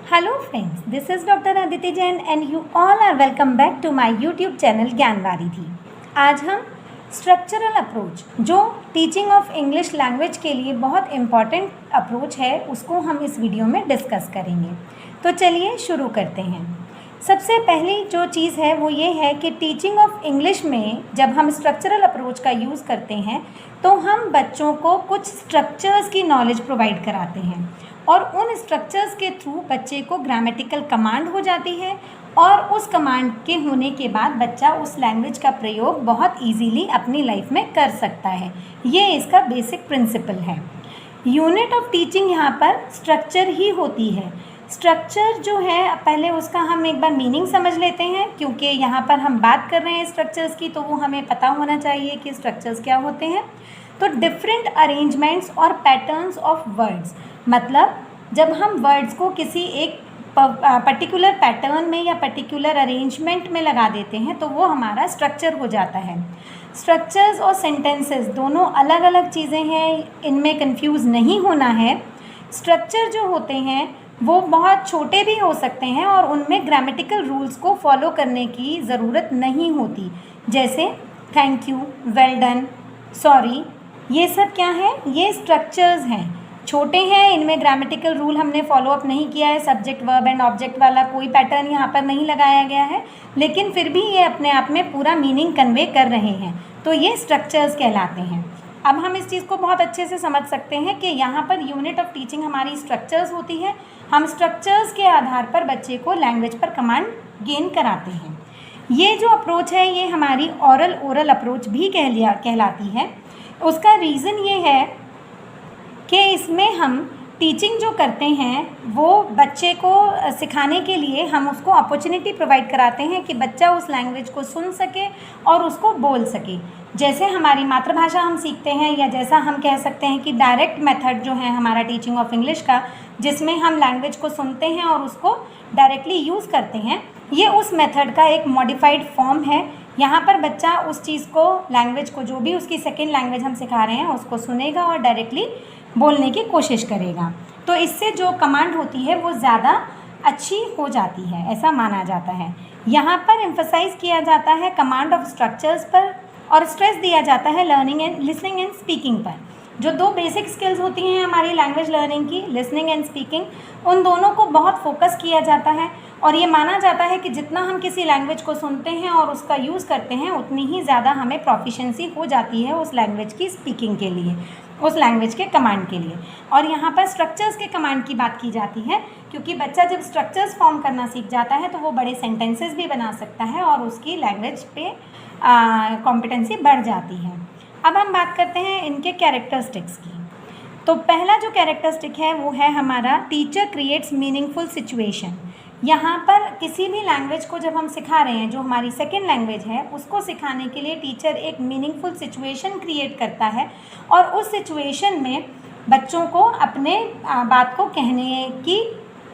Hello friends, this is Dr. Aditi Jain and you all are welcome back to my YouTube channel ज्ञान वारिधि। आज हम structural approach जो teaching of English language के लिए बहुत important approach है उसको हम इस वीडियो में डिस्कस करेंगे। तो चलिए शुरू करते हैं। सबसे पहली जो चीज़ है वो ये है कि टीचिंग ऑफ इंग्लिश में जब हम स्ट्रक्चरल अप्रोच का यूज़ करते हैं तो हम बच्चों को कुछ स्ट्रक्चर्स की नॉलेज प्रोवाइड कराते हैं और उन स्ट्रक्चर्स के थ्रू बच्चे को ग्रामेटिकल कमांड हो जाती है और उस कमांड के होने के बाद बच्चा उस लैंग्वेज का प्रयोग बहुत इजीली अपनी लाइफ में कर सकता है। ये इसका बेसिक प्रिंसिपल है। यूनिट ऑफ टीचिंग यहाँ पर स्ट्रक्चर ही होती है। स्ट्रक्चर जो है पहले उसका हम एक बार मीनिंग समझ लेते हैं, क्योंकि यहाँ पर हम बात कर रहे हैं स्ट्रक्चर्स की तो वो हमें पता होना चाहिए कि स्ट्रक्चर्स क्या होते हैं। तो डिफरेंट अरेंजमेंट्स और पैटर्न्स ऑफ वर्ड्स, मतलब जब हम वर्ड्स को किसी एक पर्टिकुलर पैटर्न में या पर्टिकुलर अरेंजमेंट में लगा देते हैं तो वो हमारा स्ट्रक्चर हो जाता है। स्ट्रक्चर्स और सेंटेंसेस दोनों अलग अलग चीज़ें हैं, इनमें कंफ्यूज नहीं होना है। स्ट्रक्चर जो होते हैं वो बहुत छोटे भी हो सकते हैं और उनमें ग्रामेटिकल रूल्स को फॉलो करने की ज़रूरत नहीं होती, जैसे thank you, well done, sorry. ये सब क्या है? ये स्ट्रक्चर्स हैं। छोटे हैं, इनमें ग्रामेटिकल रूल हमने फॉलो अप नहीं किया है, सब्जेक्ट वर्ब एंड ऑब्जेक्ट वाला कोई पैटर्न यहाँ पर नहीं लगाया गया है, लेकिन फिर भी ये अपने आप में पूरा मीनिंग कन्वे कर रहे हैं, तो ये स्ट्रक्चर्स कहलाते हैं। अब हम इस चीज़ को बहुत अच्छे से समझ सकते हैं कि यहाँ पर यूनिट ऑफ टीचिंग हमारी स्ट्रक्चर्स होती है। हम स्ट्रक्चर्स के आधार पर बच्चे को लैंग्वेज पर कमांड गेन कराते हैं। ये जो अप्रोच है ये हमारी ओरल अप्रोच भी कहलाती है। उसका रीज़न ये है कि इसमें हम टीचिंग जो करते हैं वो बच्चे को सिखाने के लिए हम उसको अपॉर्चुनिटी प्रोवाइड कराते हैं कि बच्चा उस लैंग्वेज को सुन सके और उसको बोल सके। जैसे हमारी मातृभाषा हम सीखते हैं, या जैसा हम कह सकते हैं कि डायरेक्ट मेथड जो है हमारा टीचिंग ऑफ इंग्लिश का, जिसमें हम लैंग्वेज को सुनते हैं और उसको डायरेक्टली यूज़ करते हैं, ये उस मेथड का एक मॉडिफाइड फॉर्म है। यहाँ पर बच्चा उस चीज़ को, लैंग्वेज को, जो भी उसकी सेकेंड लैंग्वेज हम सिखा रहे हैं उसको सुनेगा और डायरेक्टली बोलने की कोशिश करेगा। तो इससे जो कमांड होती है वो ज़्यादा अच्छी हो जाती है, ऐसा माना जाता है। यहाँ पर एम्फसाइज़ किया जाता है कमांड ऑफ स्ट्रक्चर्स पर और स्ट्रेस दिया जाता है learning and listening and speaking पर। जो दो बेसिक स्किल्स होती हैं हमारी लैंग्वेज लर्निंग की, लिसनिंग एंड स्पीकिंग, उन दोनों को बहुत फोकस किया जाता है और ये माना जाता है कि जितना हम किसी लैंग्वेज को सुनते हैं और उसका यूज़ करते हैं उतनी ही ज़्यादा हमें प्रोफिशिएंसी हो जाती है उस लैंग्वेज की स्पीकिंग के लिए, उस लैंग्वेज के कमांड के लिए। और यहाँ पर स्ट्रक्चर्स के कमांड की बात की जाती है, क्योंकि बच्चा जब स्ट्रक्चर्स फॉर्म करना सीख जाता है तो वो बड़े सेंटेंसेस भी बना सकता है और उसकी लैंग्वेज पे कॉम्पिटेंसी बढ़ जाती है। अब हम बात करते हैं इनके कैरेक्टरिस्टिक्स की। तो पहला जो कैरेक्टरिस्टिक है वो है हमारा टीचर क्रिएट्स मीनिंगफुल सिचुएशन। यहाँ पर किसी भी लैंग्वेज को जब हम सिखा रहे हैं, जो हमारी सेकेंड लैंग्वेज है, उसको सिखाने के लिए टीचर एक मीनिंगफुल सिचुएशन क्रिएट करता है और उस सिचुएशन में बच्चों को अपने बात को कहने की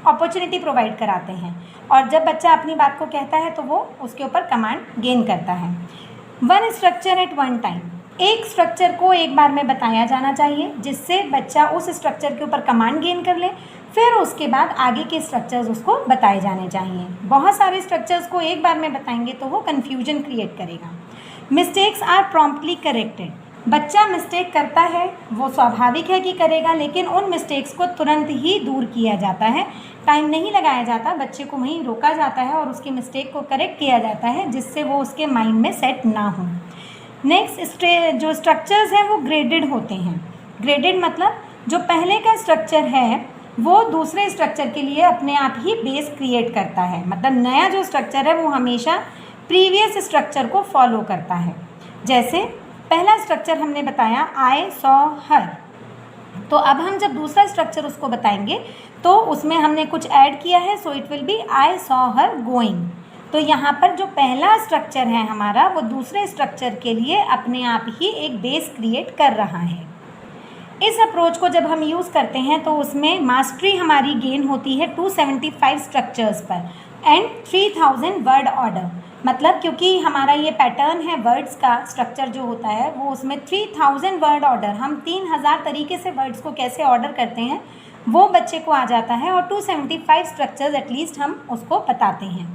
अपॉर्चुनिटी प्रोवाइड कराते हैं और जब बच्चा अपनी बात को कहता है तो वो उसके ऊपर कमांड गेन करता है। One structure eight one time, एक स्ट्रक्चर को एक बार में बताया जाना चाहिए जिससे बच्चा उस स्ट्रक्चर के ऊपर कमांड गेन कर ले, फिर उसके बाद आगे के स्ट्रक्चर्स उसको बताए जाने चाहिए। बहुत सारे स्ट्रक्चर्स को एक बार में बताएंगे तो वो कन्फ्यूजन क्रिएट करेगा। मिस्टेक्स आर प्रॉम्प्टली करेक्टेड, बच्चा मिस्टेक करता है, वो स्वाभाविक है कि करेगा, लेकिन उन मिस्टेक्स को तुरंत ही दूर किया जाता है, टाइम नहीं लगाया जाता, बच्चे को वहीं रोका जाता है और उसकी मिस्टेक को करेक्ट किया जाता है जिससे वो उसके माइंड में सेट ना हो। नेक्स्ट जो स्ट्रक्चर्स हैं वो ग्रेडेड होते हैं। ग्रेडेड मतलब जो पहले का स्ट्रक्चर है वो दूसरे स्ट्रक्चर के लिए अपने आप ही बेस क्रिएट करता है, मतलब नया जो स्ट्रक्चर है वो हमेशा प्रीवियस स्ट्रक्चर को फॉलो करता है। जैसे पहला स्ट्रक्चर हमने बताया आई सॉ हर, तो अब हम जब दूसरा स्ट्रक्चर उसको बताएंगे तो उसमें हमने कुछ ऐड किया है, so it will be I saw her going. तो यहाँ पर जो पहला स्ट्रक्चर है हमारा वो दूसरे स्ट्रक्चर के लिए अपने आप ही एक बेस क्रिएट कर रहा है। इस अप्रोच को जब हम यूज़ करते हैं तो उसमें मास्टरी हमारी गेन होती है 275 स्ट्रक्चर्स पर एंड 3000 वर्ड ऑर्डर, मतलब क्योंकि हमारा ये पैटर्न है वर्ड्स का, स्ट्रक्चर जो होता है वो उसमें 3000 वर्ड ऑर्डर, हम 3000 तरीके से वर्ड्स को कैसे ऑर्डर करते हैं वो बच्चे को आ जाता है, और 275 स्ट्रक्चर्स एटलीस्ट हम उसको बताते हैं।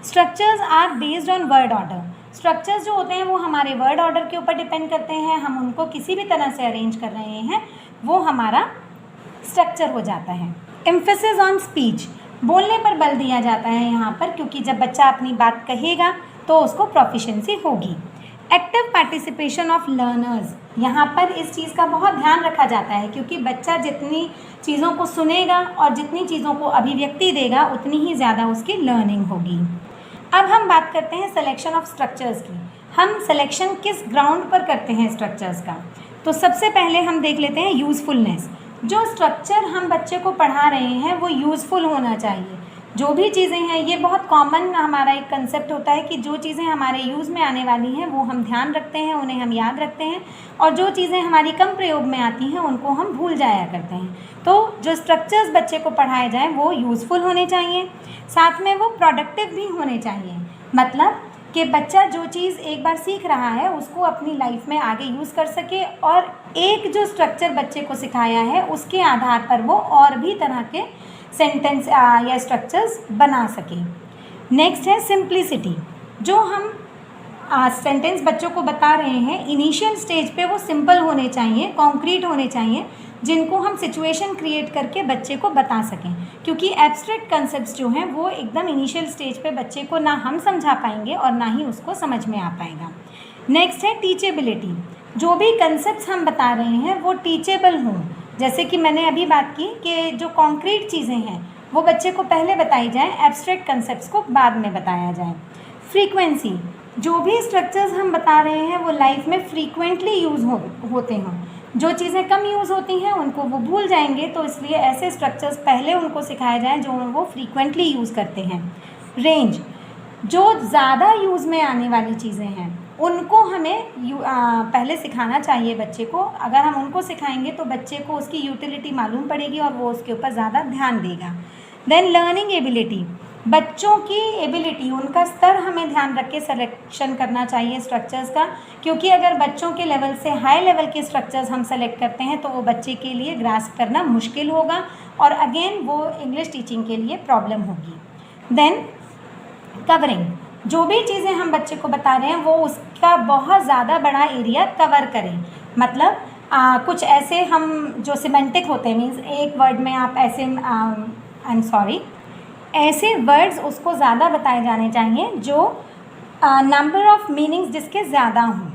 Structures are based on word order. Structures जो होते हैं वो हमारे वर्ड ऑर्डर के ऊपर डिपेंड करते हैं। हम उनको किसी भी तरह से अरेंज कर रहे हैं वो हमारा स्ट्रक्चर हो जाता है। एम्फेसिस ऑन स्पीच, बोलने पर बल दिया जाता है यहाँ पर, क्योंकि जब बच्चा अपनी बात कहेगा तो उसको प्रोफिशिएंसी होगी। एक्टिव पार्टिसिपेशन ऑफ लर्नर्स, यहाँ पर इस चीज़ का बहुत ध्यान रखा जाता है, क्योंकि बच्चा जितनी चीज़ों को सुनेगा और जितनी चीज़ों को अभिव्यक्ति देगा उतनी ही ज़्यादा उसकी लर्निंग होगी। अब हम बात करते हैं सिलेक्शन ऑफ स्ट्रक्चर्स की। हम सिलेक्शन किस ग्राउंड पर करते हैं स्ट्रक्चर्स का? तो सबसे पहले हम देख लेते हैं यूज़फुलनेस। जो स्ट्रक्चर हम बच्चे को पढ़ा रहे हैं वो यूज़फुल होना चाहिए। जो भी चीज़ें हैं, ये बहुत कॉमन हमारा एक कंसेप्ट होता है कि जो चीज़ें हमारे यूज़ में आने वाली हैं वो हम ध्यान रखते हैं, उन्हें हम याद रखते हैं, और जो चीज़ें हमारी कम प्रयोग में आती हैं उनको हम भूल जाया करते हैं। तो जो स्ट्रक्चर्स बच्चे को पढ़ाए जाएँ वो यूज़फुल होने चाहिए, साथ में वो प्रोडक्टिव भी होने चाहिए। मतलब कि बच्चा जो चीज़ एक बार सीख रहा है उसको अपनी लाइफ में आगे यूज़ कर सके, और एक जो स्ट्रक्चर बच्चे को सिखाया है उसके आधार पर वो और भी तरह के सेंटेंस या स्ट्रक्चर्स बना सके। नेक्स्ट है सिंप्लिसिटी। जो हम सेंटेंस बच्चों को बता रहे हैं इनिशियल स्टेज पे वो सिंपल होने चाहिए, कॉन्क्रीट होने चाहिए, जिनको हम सिचुएशन क्रिएट करके बच्चे को बता सकें, क्योंकि एब्स्ट्रैक्ट कंसेप्ट्स जो हैं वो एकदम इनिशियल स्टेज पे बच्चे को ना हम समझा पाएंगे और ना ही उसको समझ में आ पाएगा। नेक्स्ट है टीचेबिलिटी। जो भी कंसेप्ट्स हम बता रहे हैं वो टीचेबल हों। जैसे कि मैंने अभी बात की कि जो कॉन्क्रीट चीज़ें हैं वो बच्चे को पहले बताई जाएँ, एब्स्ट्रैक्ट कंसेप्ट्स को बाद में बताया जाए। फ्रीक्वेंसी, जो भी स्ट्रक्चर्स हम बता रहे हैं वो लाइफ में फ्रीक्वेंटली यूज़ होते हों। जो चीज़ें कम यूज़ होती हैं उनको वो भूल जाएंगे, तो इसलिए ऐसे स्ट्रक्चर्स पहले उनको सिखाए जाएँ जो वो फ्रीक्वेंटली यूज़ करते हैं। रेंज, जो ज़्यादा यूज़ में आने वाली चीज़ें हैं उनको हमें पहले सिखाना चाहिए बच्चे को। अगर हम उनको सिखाएंगे तो बच्चे को उसकी यूटिलिटी मालूम पड़ेगी और वो उसके ऊपर ज़्यादा ध्यान देगा। देन लर्निंग एबिलिटी, बच्चों की एबिलिटी, उनका स्तर हमें ध्यान रख के सिलेक्शन करना चाहिए स्ट्रक्चर्स का, क्योंकि अगर बच्चों के लेवल से हाई लेवल के स्ट्रक्चर्स हम सेलेक्ट करते हैं तो वो बच्चे के लिए ग्रास्प करना मुश्किल होगा और अगेन वो इंग्लिश टीचिंग के लिए प्रॉब्लम होगी। देन कवरिंग, जो भी चीज़ें हम बच्चे को बता रहे हैं वो उसका बहुत ज़्यादा बड़ा एरिया कवर करें। मतलब कुछ ऐसे हम जो सिमेंटिक होते हैं, मीन्स एक वर्ड में आप ऐसे ऐसे वर्ड्स उसको ज़्यादा बताए जाने चाहिए जो नंबर ऑफ मीनिंग्स जिसके ज़्यादा हों।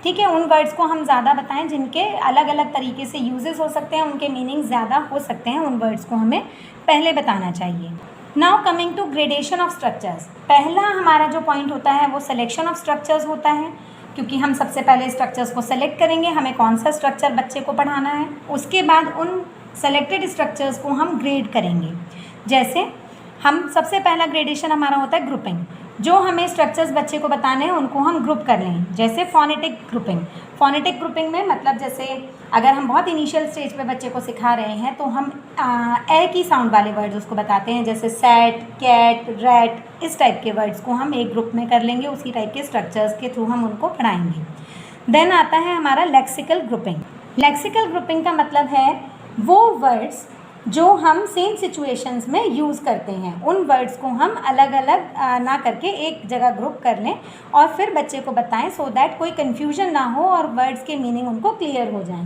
ठीक है, उन वर्ड्स को हम ज़्यादा बताएं जिनके अलग अलग तरीके से यूजेस हो सकते हैं, उनके मीनिंग ज़्यादा हो सकते हैं, उन वर्ड्स को हमें पहले बताना चाहिए। Now coming to gradation of structures. पहला हमारा जो पॉइंट होता है वो सिलेक्शन ऑफ स्ट्रक्चर्स होता है, क्योंकि हम सबसे पहले स्ट्रक्चर्स को सेलेक्ट करेंगे, हमें कौन सा स्ट्रक्चर बच्चे को पढ़ाना है। उसके बाद उन सेलेक्टेड स्ट्रक्चर्स को हम ग्रेड करेंगे। जैसे हम सबसे पहला ग्रेडेशन हमारा होता है ग्रुपिंग। जो हमें स्ट्रक्चर्स बच्चे को बताने हैं उनको हम ग्रुप कर लें। जैसे फोनेटिक ग्रुपिंग। फोनेटिक ग्रुपिंग में मतलब जैसे अगर हम बहुत इनिशियल स्टेज पे बच्चे को सिखा रहे हैं तो हम ए की साउंड वाले वर्ड्स उसको बताते हैं, जैसे सेट, कैट, रैट, इस टाइप के वर्ड्स को हम एक ग्रुप में कर लेंगे, उसी टाइप के स्ट्रक्चर्स के थ्रू हम उनको पढ़ाएंगे। देन आता है हमारा लेक्सिकल ग्रुपिंग। लेक्सिकल ग्रुपिंग का मतलब है वो वर्ड्स जो हम सेम सिचुएशंस में यूज़ करते हैं, उन वर्ड्स को हम अलग अलग ना करके एक जगह ग्रुप कर लें और फिर बच्चे को बताएं, सो दैट कोई कन्फ्यूजन ना हो और वर्ड्स के मीनिंग उनको क्लियर हो जाएं।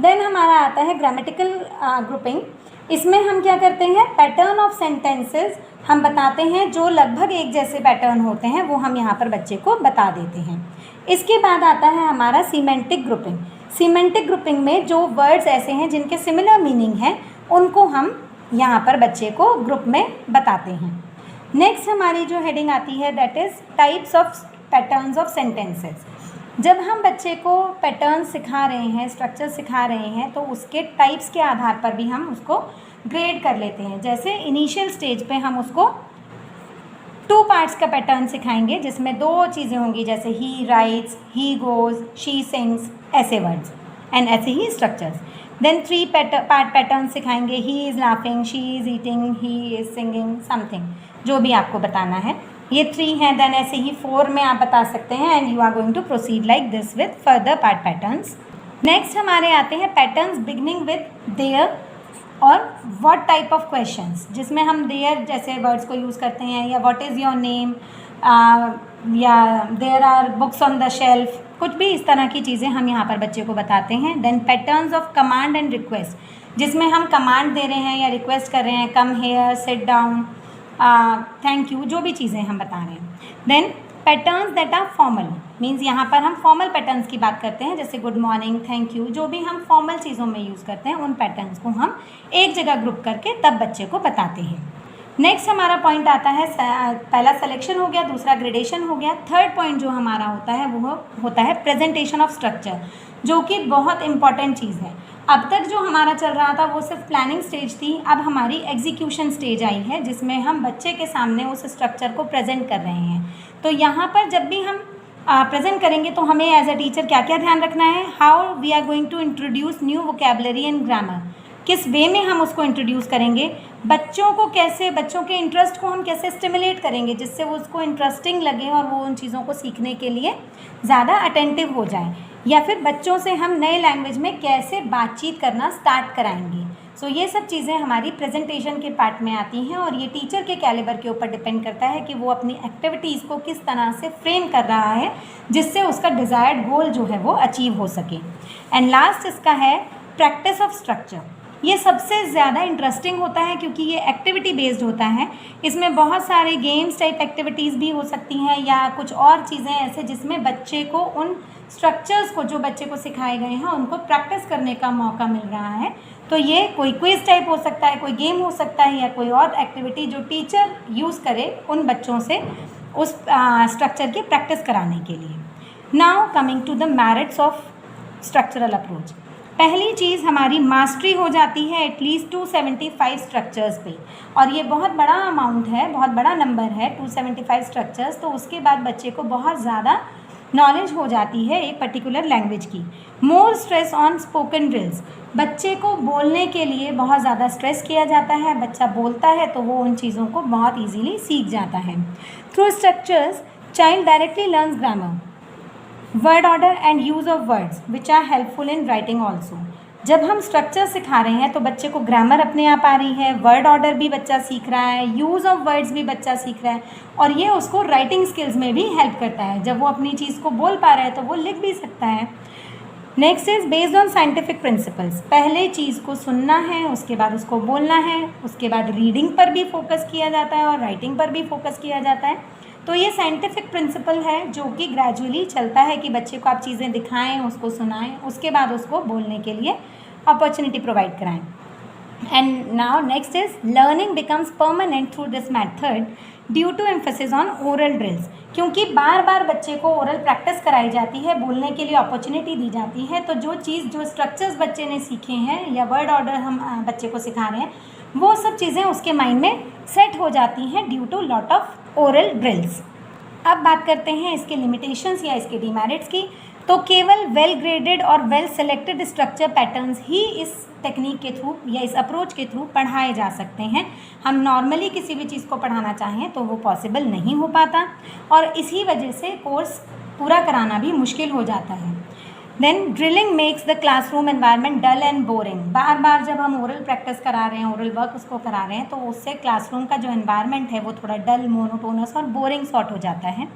देन हमारा आता है ग्रामेटिकल ग्रुपिंग। इसमें हम क्या करते हैं, पैटर्न ऑफ सेंटेंसेस हम बताते हैं, जो लगभग एक जैसे पैटर्न होते हैं वो हम यहाँ पर बच्चे को बता देते हैं। इसके बाद आता है हमारा सीमेंटिक ग्रुपिंग। सीमेंटिक ग्रुपिंग में जो वर्ड्स ऐसे हैं जिनके सिमिलर मीनिंग हैं उनको हम यहाँ पर बच्चे को ग्रुप में बताते हैं। नेक्स्ट हमारी जो हेडिंग आती है that is types of patterns of sentences. जब हम बच्चे को पैटर्न सिखा रहे हैं, स्ट्रक्चर सिखा रहे हैं, तो उसके टाइप्स के आधार पर भी हम उसको ग्रेड कर लेते हैं। जैसे इनिशियल स्टेज पे हम उसको 2 पार्ट्स का पैटर्न सिखाएंगे जिसमें 2 चीज़ें होंगी, जैसे ही rights, he goes, she sings, ऐसे वर्ड्स एंड ऐसे ही स्ट्रक्चर्स। देन 3 पार्ट पैटर्न सिखाएंगे, he is laughing, she is eating, he is singing, something, जो भी आपको बताना है। ये 3 हैं। देन ऐसे ही 4 में आप बता सकते हैं and you are going to proceed like this with further part patterns. Next हमारे आते हैं पैटर्न्स बिगनिंग विद देयर और व्हाट टाइप ऑफ क्वेश्चंस, जिसमें हम देयर जैसे वर्ड्स को यूज़ करते हैं, या व्हाट इज़ योर नेम, या there are books on the shelf, कुछ भी इस तरह की चीज़ें हम यहाँ पर बच्चे को बताते हैं। Then patterns of command and request, जिसमें हम कमांड दे रहे हैं या रिक्वेस्ट कर रहे हैं, come here, sit down, thank you, जो भी चीज़ें हम बता रहे हैं। Then patterns that are formal, means यहाँ पर हम फॉर्मल पैटर्न्स की बात करते हैं, जैसे गुड मॉर्निंग, थैंक यू, जो भी हम फॉर्मल चीज़ों में यूज़ करते हैं उन पैटर्न्स को हम एक जगह ग्रुप करके तब बच्चे को बताते हैं। नेक्स्ट हमारा पॉइंट आता है, पहला सिलेक्शन हो गया, दूसरा ग्रेडेशन हो गया, थर्ड पॉइंट जो हमारा होता है वो होता है प्रेजेंटेशन ऑफ स्ट्रक्चर, जो कि बहुत इंपॉर्टेंट चीज़ है। अब तक जो हमारा चल रहा था वो सिर्फ प्लानिंग स्टेज थी, अब हमारी एग्जीक्यूशन स्टेज आई है, जिसमें हम बच्चे के सामने उस स्ट्रक्चर को प्रेजेंट कर रहे हैं। तो यहाँ पर जब भी हम प्रेजेंट करेंगे तो हमें एज अ टीचर क्या क्या ध्यान रखना है, how we are going to introduce new vocabulary and grammar, किस वे में हम उसको इंट्रोड्यूस करेंगे, बच्चों को कैसे, बच्चों के इंटरेस्ट को हम कैसे स्टिमुलेट करेंगे जिससे वो उसको इंटरेस्टिंग लगे और वो उन चीज़ों को सीखने के लिए ज़्यादा अटेंटिव हो जाए, या फिर बच्चों से हम नए लैंग्वेज में कैसे बातचीत करना स्टार्ट कराएंगे। सो ये सब चीज़ें हमारी प्रेजेंटेशन के पार्ट में आती हैं, और ये टीचर के कैलिबर के ऊपर डिपेंड करता है कि वो अपनी एक्टिविटीज़ को किस तरह से फ्रेम कर रहा है जिससे उसका डिज़ायर्ड गोल जो है वो अचीव हो सके। एंड लास्ट इसका है प्रैक्टिस ऑफ स्ट्रक्चर। ये सबसे ज़्यादा इंटरेस्टिंग होता है क्योंकि ये एक्टिविटी बेस्ड होता है। इसमें बहुत सारे गेम्स टाइप एक्टिविटीज़ भी हो सकती हैं या कुछ और चीज़ें ऐसे जिसमें बच्चे को उन स्ट्रक्चर्स को जो बच्चे को सिखाए गए हैं उनको प्रैक्टिस करने का मौका मिल रहा है। तो ये कोई क्विज टाइप हो सकता है, कोई गेम हो सकता है, या कोई और एक्टिविटी जो टीचर यूज़ करे उन बच्चों से उस स्ट्रक्चर की प्रैक्टिस कराने के लिए। Now coming to the merits of structural approach. पहली चीज़ हमारी मास्टरी हो जाती है एटलीस्ट 275 स्ट्रक्चर्स पे, और ये बहुत बड़ा अमाउंट है, बहुत बड़ा नंबर है 275 स्ट्रक्चर्स। तो उसके बाद बच्चे को बहुत ज़्यादा नॉलेज हो जाती है एक पर्टिकुलर लैंग्वेज की। More stress on spoken drills, बच्चे को बोलने के लिए बहुत ज़्यादा स्ट्रेस किया जाता है। बच्चा बोलता है तो वो उन चीज़ों को बहुत ईजीली सीख जाता है। Through structures child directly learns grammar, word order and use of words which are helpful in writing also. जब हम स्ट्रक्चर सिखा रहे हैं तो बच्चे को ग्रामर अपने आप आ रही है, वर्ड ऑर्डर भी बच्चा सीख रहा है, यूज़ ऑफ वर्ड्स भी बच्चा सीख रहा है, और ये उसको राइटिंग स्किल्स में भी हेल्प करता है। जब वो अपनी चीज़ को बोल पा रहा है तो वो लिख भी सकता है। Next is based on scientific principles. पहले चीज़ को सुनना है, उसके बाद उसको बोलना है, उसके बाद रीडिंग पर भी फोकस किया जाता है और राइटिंग पर भी फोकस किया जाता है। तो ये साइंटिफिक प्रिंसिपल है जो कि ग्रेजुअली चलता है कि बच्चे को आप चीज़ें दिखाएं, उसको सुनाएं, उसके बाद उसको बोलने के लिए अपॉर्चुनिटी प्रोवाइड कराएं। And now next is learning becomes permanent through this method due to emphasis on oral drills. क्योंकि बार बार बच्चे को ओरल प्रैक्टिस कराई जाती है, बोलने के लिए अपॉर्चुनिटी दी जाती है, तो जो स्ट्रक्चर्स बच्चे ने सीखे हैं या वर्ड ऑर्डर हम बच्चे को सिखा रहे हैं वो सब चीज़ें उसके माइंड में सेट हो जाती हैं due to lot of oral drills. अब बात करते हैं इसके लिमिटेशंस या इसके डिमेरिट्स की। तो केवल वेल ग्रेडेड और वेल सेलेक्टेड स्ट्रक्चर पैटर्न्स ही इस टेक्निक के थ्रू या इस अप्रोच के थ्रू पढ़ाए जा सकते हैं। हम नॉर्मली किसी भी चीज़ को पढ़ाना चाहें तो वो पॉसिबल नहीं हो पाता, और इसी वजह से कोर्स पूरा कराना भी मुश्किल हो जाता है। Then drilling makes the classroom environment dull and boring. बार बार जब हम ओरल प्रैक्टिस करा रहे हैं, ओरल वर्क उसको करा रहे हैं, तो उससे क्लासरूम का जो एनवायरनमेंट है वो थोड़ा डल, मोनोटोनस और बोरिंग सॉर्ट हो जाता है।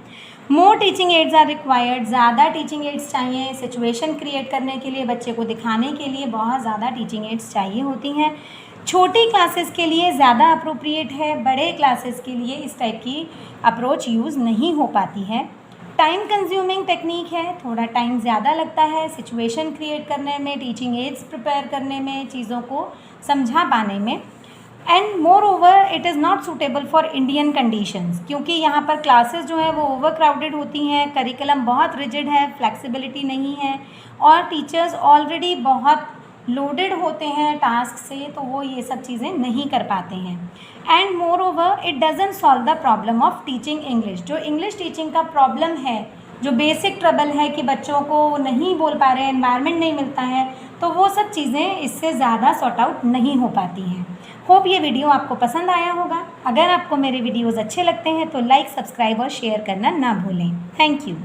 मोर टीचिंग एड्स आर रिक्वायर्ड, ज़्यादा टीचिंग एड्स चाहिए सिचुएशन क्रिएट करने के लिए, बच्चे को दिखाने के लिए बहुत ज़्यादा टीचिंग एड्स चाहिए होती हैं। छोटी क्लासेस के लिए ज़्यादा अप्रोप्रिएट है, बड़े क्लासेस के लिए इस टाइप की अप्रोच यूज़ नहीं हो पाती है। टाइम कंज्यूमिंग टेक्निक है, थोड़ा टाइम ज़्यादा लगता है सिचुएशन क्रिएट करने में, टीचिंग एड्स प्रिपेयर करने में, चीज़ों को समझा पाने में। And more over it is not suitable for Indian conditions, क्योंकि यहाँ पर क्लासेस जो है वो ओवर क्राउडेड होती हैं, करिकुलम बहुत रिजिड है, फ्लेक्सिबिलिटी नहीं है, और टीचर्स ऑलरेडी बहुत लोडेड होते हैं टास्क से, तो वो ये सब चीज़ें नहीं कर पाते हैं। And more over it doesn't solve the problem of teaching English. जो इंग्लिश टीचिंग का प्रॉब्लम है, जो बेसिक ट्रबल है कि बच्चों को नहीं बोल पा रहे हैं, एनवायरनमेंट नहीं मिलता है, तो वो सब चीज़ें इससे ज़्यादा सॉर्ट आउट नहीं हो पाती हैं। होप ये वीडियो आपको पसंद आया होगा। अगर आपको मेरे वीडियोज़ अच्छे लगते हैं तो लाइक, सब्सक्राइब और शेयर करना ना भूलें। Thank you.